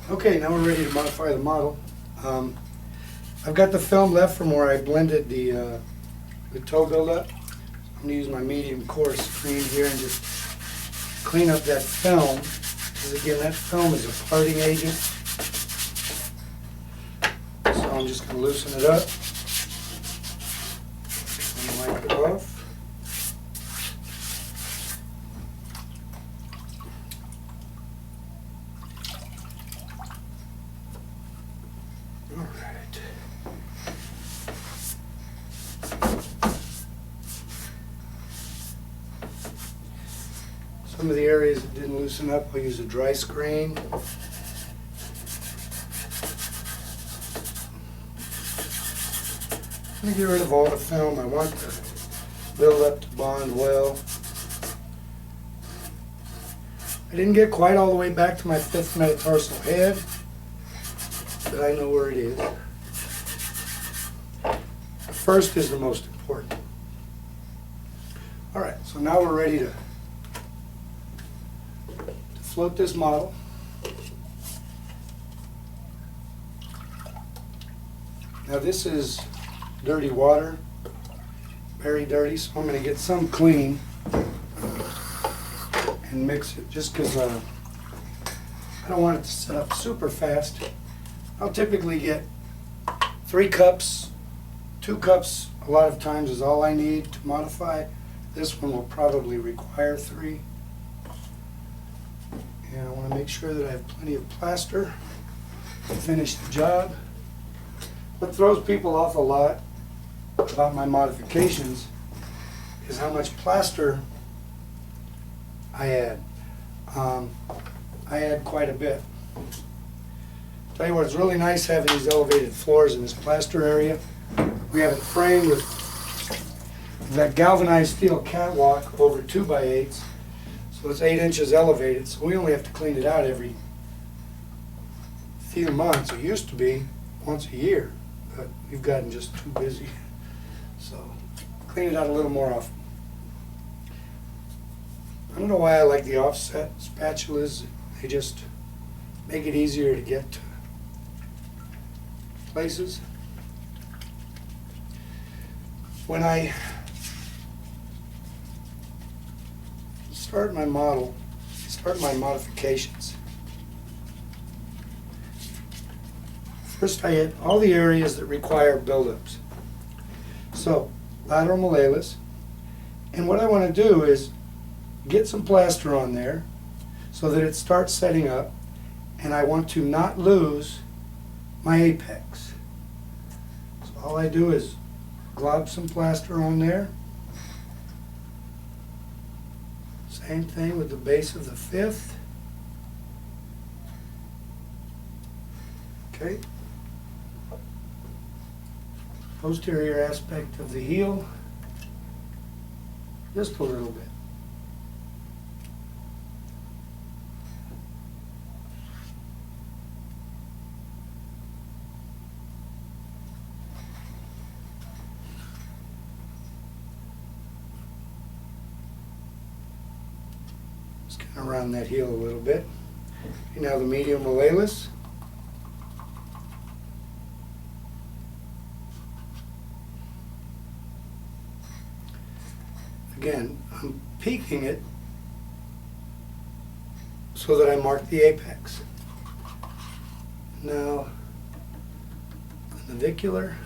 Okay, now we're ready to modify the model. I've got the film left from where I blended the toe buildup. I'm going to use my medium coarse screen here and just clean up that film, because again, that film is a parting agent. So I'm just going to loosen it up and wipe it off. Some of the areas that didn't loosen up, I'll use a dry screen. I'm going to get rid of all the film. I want the build-up to bond well. I didn't get quite all the way back to my fifth metatarsal head, but I know where it is. The first is the most important. All right, so now we're ready to float this model. Now this is dirty water, very dirty, so I'm going to get some clean and mix it just because I don't want it to set up super fast. I'll typically get 3 cups, 2 cups a lot of times is all I need to modify. This one will probably require 3. And I want to make sure that I have plenty of plaster to finish the job. What throws people off a lot about my modifications is how much plaster I add. I add quite a bit. Tell you what, it's really nice having these elevated floors in this plaster area. We have it framed with that galvanized steel catwalk over 2x8s. So it's 8 inches elevated, so we only have to clean it out every few months. It used to be once a year, but we've gotten just too busy. So clean it out a little more often. I don't know why I like the offset spatulas. They just make it easier to get to places. When I start my modifications, first I hit all the areas that require buildups. So, lateral malleolus, and what I want to do is get some plaster on there so that it starts setting up, and I want to not lose my apex. So all I do is glob some plaster on there. Same thing with the base of the fifth. Okay. Posterior aspect of the heel, just a little bit. Just kind of round that heel a little bit. Okay, now the medial malleolus. Again, I'm peaking it so that I mark the apex. Now, the navicular.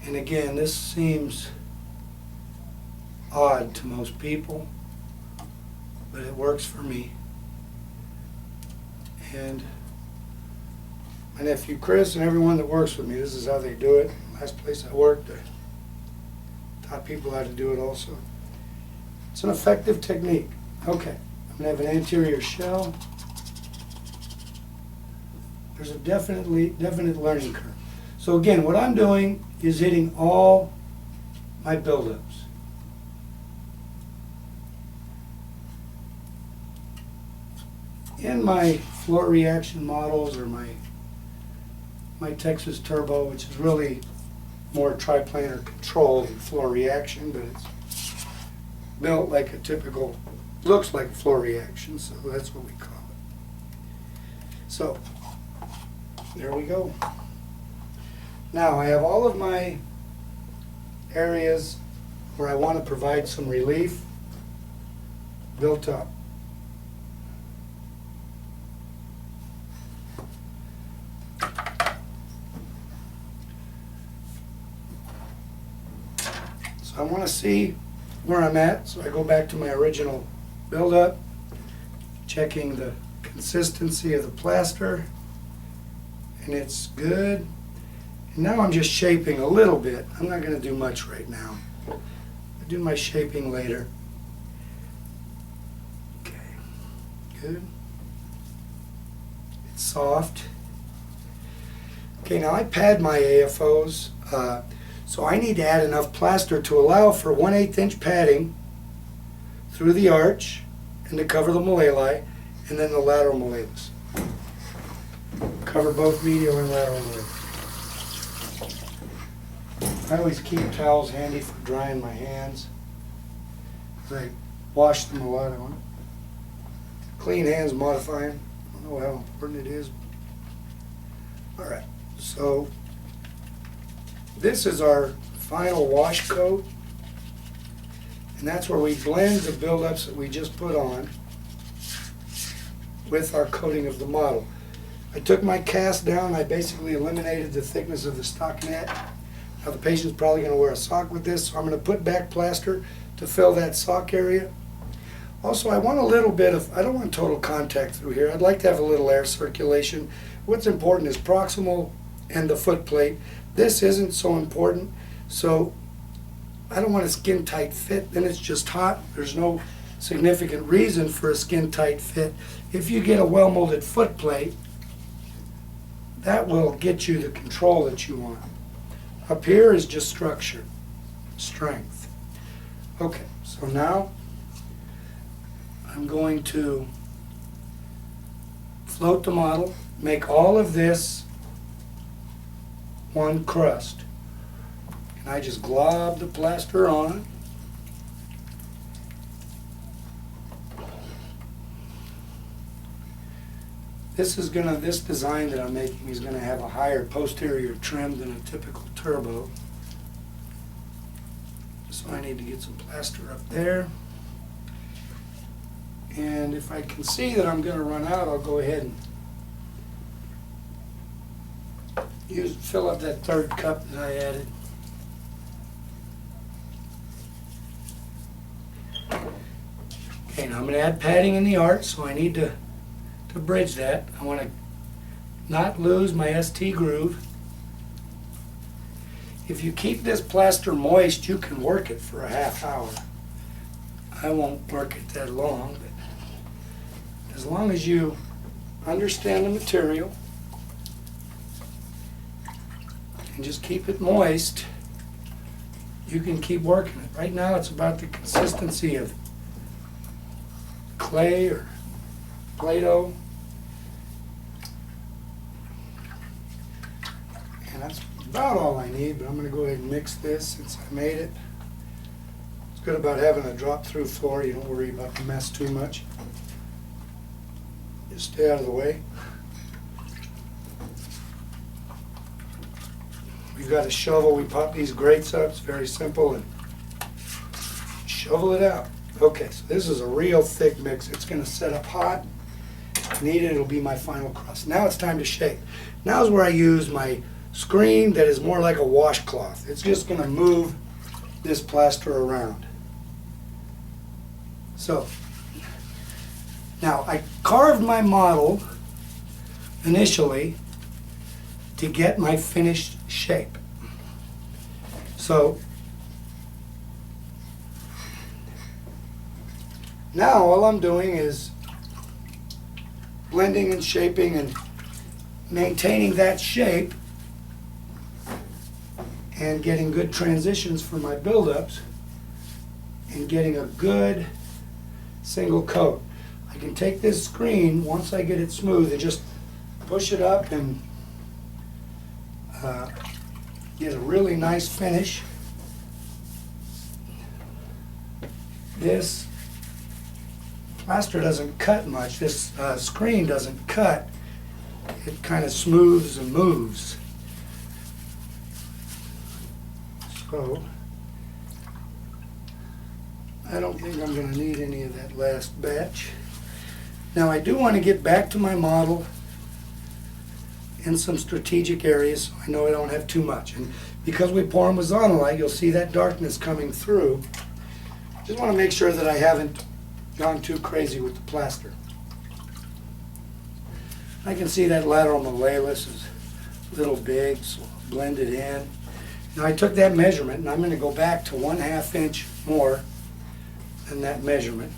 And again, this seems odd to most people, but it works for me. And my nephew Chris and everyone that works with me, this is how they do it. Last place I worked, I taught people how to do it also. It's an effective technique. Okay, I'm going to have an anterior shell. There's a definite learning curve. So again, what I'm doing is hitting all my buildups. In my floor reaction models, or my Texas Turbo, which is really more triplanar control than floor reaction, but it's built like a typical, looks like a floor reaction, so that's what we call it. So, there we go. Now I have all of my areas where I want to provide some relief built up. So I want to see where I'm at, so I go back to my original build-up, checking the consistency of the plaster, and it's good. And now I'm just shaping a little bit. I'm not going to do much right now. I'll do my shaping later. Okay, good. It's soft. Okay, now I pad my AFOs, so I need to add enough plaster to allow for 1/8 inch padding through the arch and to cover the malleoli and then the lateral malleolus. Cover both medial and lateral malleolus. I always keep towels handy for drying my hands. I wash them a lot. I want clean hands, modify them. I don't know how important it is. All right, so this is our final wash coat, and that's where we blend the buildups that we just put on with our coating of the model. I took my cast down. I basically eliminated the thickness of the stockinette. Now the patient's probably going to wear a sock with this, so I'm going to put back plaster to fill that sock area. Also, I want a little bit of, I don't want total contact through here. I'd like to have a little air circulation. What's important is proximal and the foot plate. This isn't so important, so I don't want a skin tight fit. Then it's just hot. There's no significant reason for a skin tight fit. If you get a well molded foot plate, that will get you the control that you want. Up here is just structure, strength. Okay, so now I'm going to float the model, make all of this one crust. And I just glob the plaster on. This design that I'm making is gonna have a higher posterior trim than a typical turbo. So I need to get some plaster up there. And if I can see that I'm gonna run out, I'll go ahead and fill up that third cup that I added. Okay, now I'm gonna add padding in the arch, so I need to bridge that. I want to not lose my ST groove. If you keep this plaster moist, you can work it for a half hour. I won't work it that long, but as long as you understand the material and just keep it moist, you can keep working it. Right now it's about the consistency of clay or Play-Doh. And that's about all I need, but I'm going to go ahead and mix this since I made it. It's good about having a drop-through floor. You don't worry about the mess too much. Just stay out of the way. We've got a shovel. We pop these grates up. It's very simple, and shovel it out. Okay, so this is a real thick mix. It's going to set up hot. If needed, it'll be my final crust. Now it's time to shape. Now is where I use my screen that is more like a washcloth. It's just going to move this plaster around. So, now I carved my model initially to get my finished shape. So, now all I'm doing is blending and shaping and maintaining that shape and getting good transitions for my buildups and getting a good single coat. I can take this screen once I get it smooth and just push it up and get a really nice finish. This plaster doesn't cut much. This screen doesn't cut it kind of smooths and moves. So I don't think I'm going to need any of that last batch. Now I do want to get back to my model in some strategic areas. I know I don't have too much. And because we pour them with zonolite, you'll see that darkness coming through. Just want to make sure that I haven't gone too crazy with the plaster. I can see that lateral malleolus is a little big, so I'll blend it in. Now I took that measurement and I'm going to go back to 1/2 inch more than that measurement.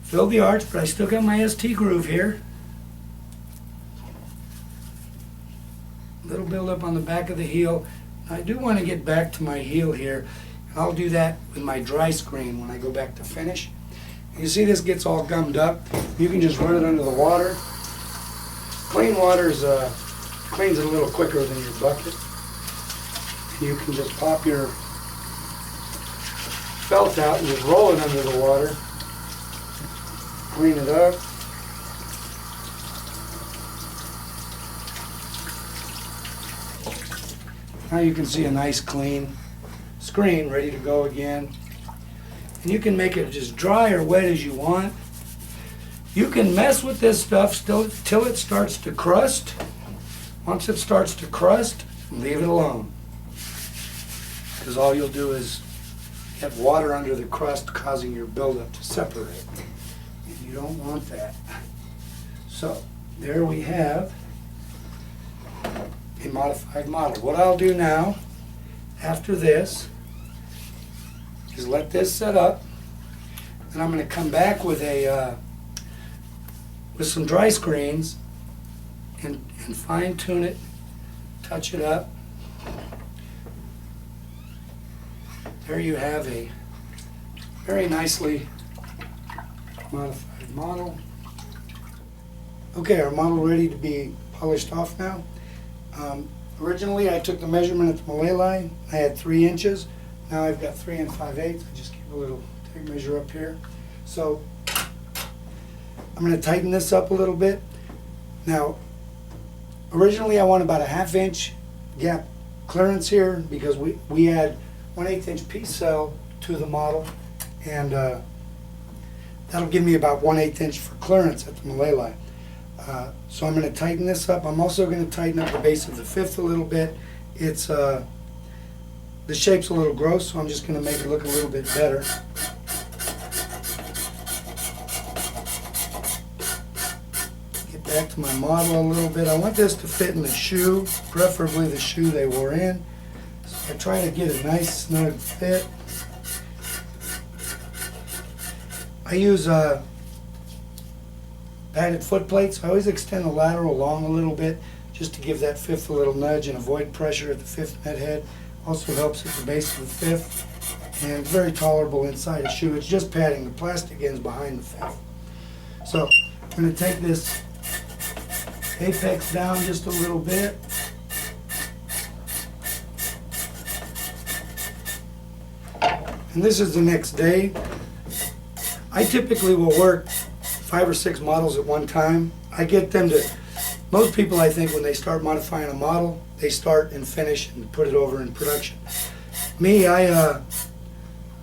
Fill the arch, but I still got my ST groove here. A little buildup on the back of the heel. I do want to get back to my heel here. I'll do that with my dry screen when I go back to finish. You see this gets all gummed up. You can just run it under the water. Clean water cleans it a little quicker than your bucket. You can just pop your felt out and just roll it under the water. Clean it up. Now you can see a nice clean screen ready to go again. And you can make it as dry or wet as you want. You can mess with this stuff till it starts to crust. Once it starts to crust, leave it alone. Because all you'll do is get water under the crust causing your buildup to separate. And you don't want that. So there we have a modified model. What I'll do now, after this, is let this set up, and I'm going to come back with some dry screens and fine tune it, touch it up. There you have a very nicely modified model. Okay, our model ready to be polished off now. Originally I took the measurement at the mallet line. I had 3 inches. Now I've got 3 5/8. I just keep a little tape measure up here. So I'm going to tighten this up a little bit. Now, originally I want about a 1/2 inch gap clearance here because we add 1/8 inch piece cell to the model, and that'll give me about 1/8 inch for clearance at the mallet line. So I'm going to tighten this up. I'm also going to tighten up the base of the 5th a little bit. It's the shape's a little gross, so I'm just going to make it look a little bit better. Get back to my model a little bit. I want this to fit in the shoe, preferably the shoe they wore in. So I try to get a nice snug fit. I use padded foot plates. I always extend the lateral along a little bit just to give that 5th a little nudge and avoid pressure at the 5th med head. Also helps at the base of the 5th, and it's very tolerable inside a shoe. It's just padding. The plastic ends behind the 5th. So I'm going to take this apex down just a little bit. And this is the next day. I typically will work 5 or 6 models at one time. I get them to, most people I think when they start modifying a model, they start and finish and put it over in production. Me, I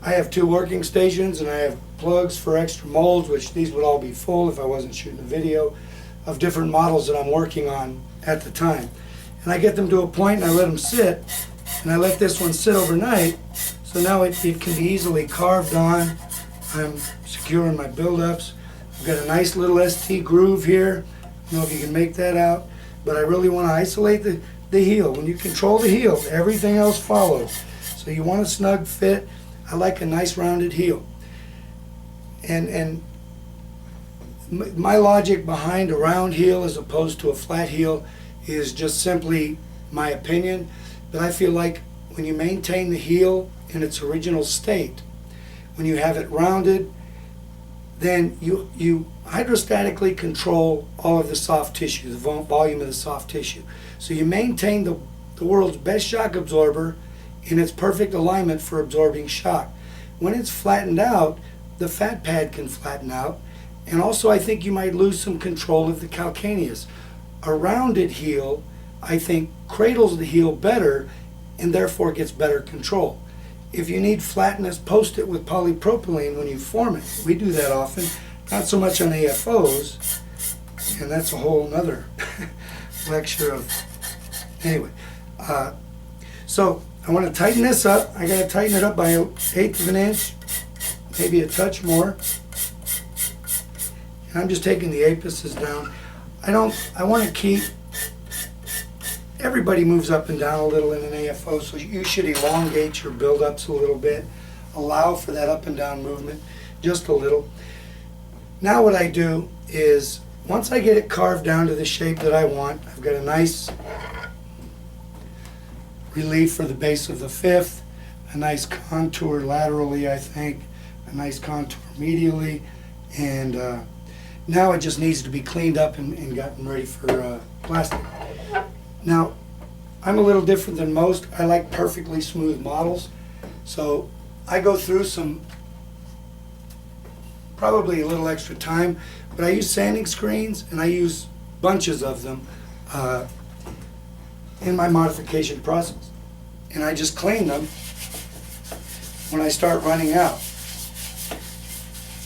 have 2 working stations and I have plugs for extra molds, which these would all be full if I wasn't shooting a video, of different models that I'm working on at the time. And I get them to a point and I let them sit, and I let this one sit overnight, so now it can be easily carved on. I'm securing my buildups. I've got a nice little ST groove here. I don't know if you can make that out, but I really want to isolate the heel. When you control the heel, everything else follows. So you want a snug fit. I like a nice rounded heel. And my logic behind a round heel as opposed to a flat heel is just simply my opinion, but I feel like when you maintain the heel in its original state, when you have it rounded, then you hydrostatically control all of the soft tissue, the volume of the soft tissue. So you maintain the world's best shock absorber in its perfect alignment for absorbing shock. When it's flattened out, the fat pad can flatten out, And also I think you might lose some control of the calcaneus. A rounded heel, I think, cradles the heel better and therefore gets better control. If you need flatness, post it with polypropylene when you form it. We do that often, not so much on AFOs, and that's a whole nother lecture of, anyway. So I want to tighten this up. I got to tighten it up by 1/8 of an inch, maybe a touch more. And I'm just taking the apices down. I want to keep, everybody moves up and down a little in an AFO, so you should elongate your buildups a little bit. Allow for that up and down movement, just a little. Now what I do is, once I get it carved down to the shape that I want, I've got a nice relief for the base of the fifth, a nice contour laterally, I think, a nice contour medially, and now it just needs to be cleaned up and gotten ready for plastic. Now, I'm a little different than most. I like perfectly smooth models, so I go through some, probably a little extra time, but I use sanding screens, and I use bunches of them in my modification process. And I just clean them when I start running out.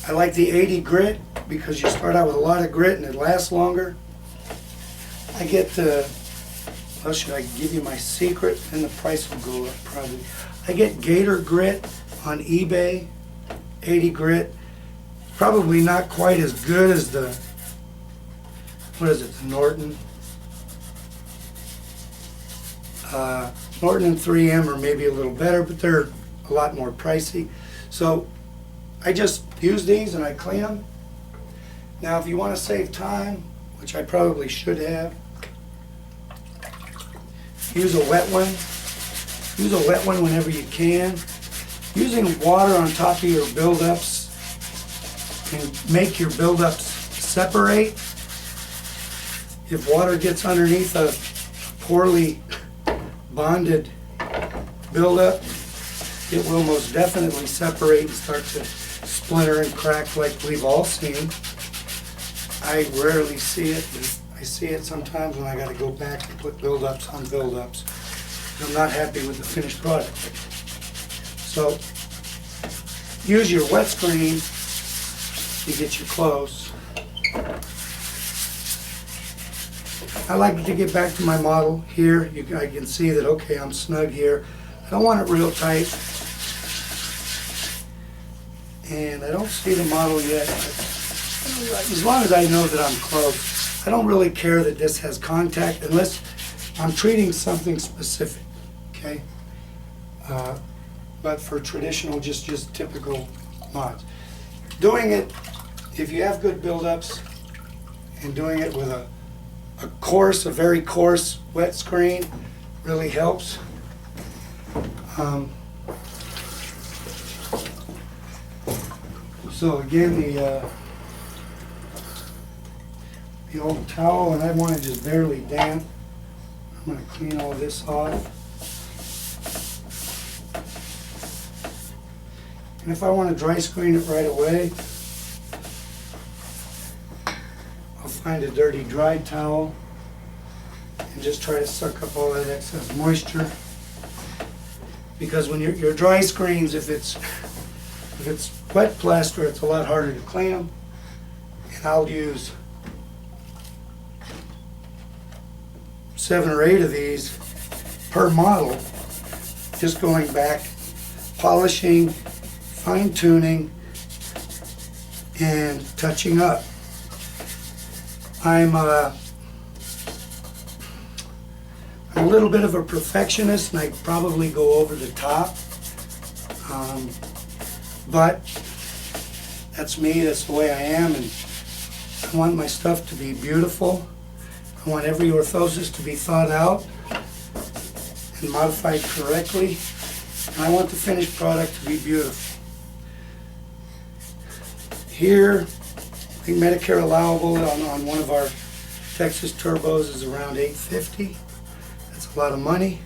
I like the 80 grit because you start out with a lot of grit and it lasts longer. I get the, well, should I give you my secret? And the price will go up probably. I get Gator grit on eBay, 80 grit. Probably not quite as good as the, what is it, the Norton? Norton and 3M are maybe a little better, but they're a lot more pricey. So I just use these and I clean them. Now if you want to save time, which I probably should have, use a wet one. Use a wet one whenever you can. Using water on top of your buildups can make your buildups separate. If water gets underneath a poorly bonded buildup, it will most definitely separate and start to splinter and crack like we've all seen. I rarely see it, but I see it sometimes when I got to go back and put buildups on buildups. I'm not happy with the finished product. So use your wet screen to get you close. I like to get back to my model here. I can see that, okay, I'm snug here. I don't want it real tight. And I don't see the model yet. As long as I know that I'm close, I don't really care that this has contact unless I'm treating something specific, okay? But for traditional, just typical mods. Doing it, if you have good buildups, and doing it with a very coarse wet screen really helps. So again, the old towel, and I want it just barely damp. I'm going to clean all this off. And if I want to dry screen it right away, I'll find a dirty dry towel and just try to suck up all that excess moisture. Because when your dry screens, if it's wet plaster, it's a lot harder to clean them. And I'll use 7 or 8 of these per model, just going back, polishing, fine tuning, and touching up. I'm a little bit of a perfectionist, and I probably go over the top, but that's me, that's the way I am, and I want my stuff to be beautiful. I want every orthosis to be thought out and modified correctly, and I want the finished product to be beautiful. Here, I think Medicare allowable on one of our Texas turbos is around $850. That's a lot of money.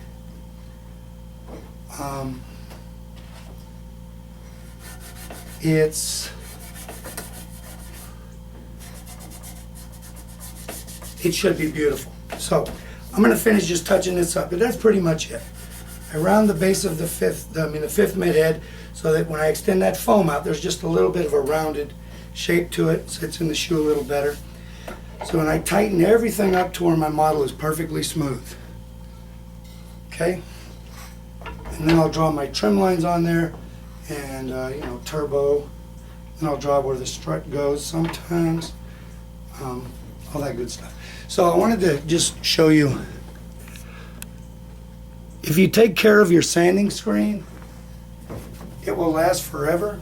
it should be beautiful. So I'm gonna finish just touching this up, but that's pretty much it. I round the base of the fifth mid head so that when I extend that foam out, there's just a little bit of a rounded shape to it, sits in the shoe a little better. So when I tighten everything up to where my model is perfectly smooth. Okay? And then I'll draw my trim lines on there and, turbo. And I'll draw where the strut goes sometimes. All that good stuff. So I wanted to just show you, if you take care of your sanding screen, it will last forever.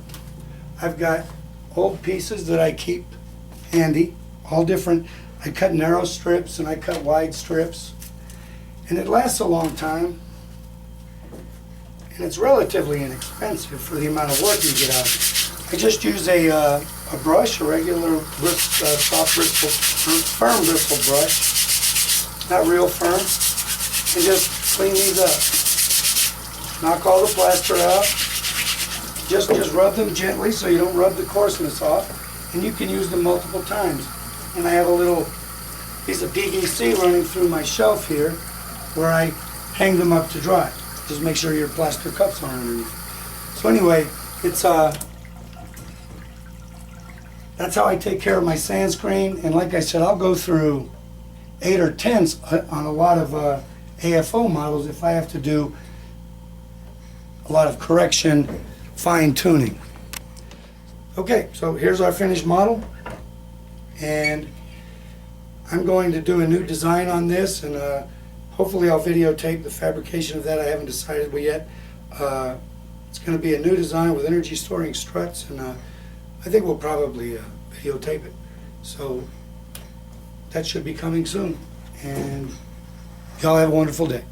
I've got old pieces that I keep handy, all different. I cut narrow strips and I cut wide strips, and it lasts a long time, and it's relatively inexpensive for the amount of work you get out of it. I just use a brush, a regular soft bristle, firm bristle brush, not real firm, and just clean these up. Knock all the plaster out. Just rub them gently so you don't rub the coarseness off, and you can use them multiple times. And I have a little piece of PVC running through my shelf here where I hang them up to dry. Just make sure your plaster cups aren't underneath. So anyway, it's that's how I take care of my sand screen. And like I said, I'll go through 8 or 10 on a lot of AFO models if I have to do a lot of correction, fine tuning. Okay, so here's our finished model, and I'm going to do a new design on this, and hopefully I'll videotape the fabrication of that. I haven't decided yet. It's going to be a new design with energy storing struts, and I think we'll probably videotape it. So that should be coming soon, and y'all have a wonderful day.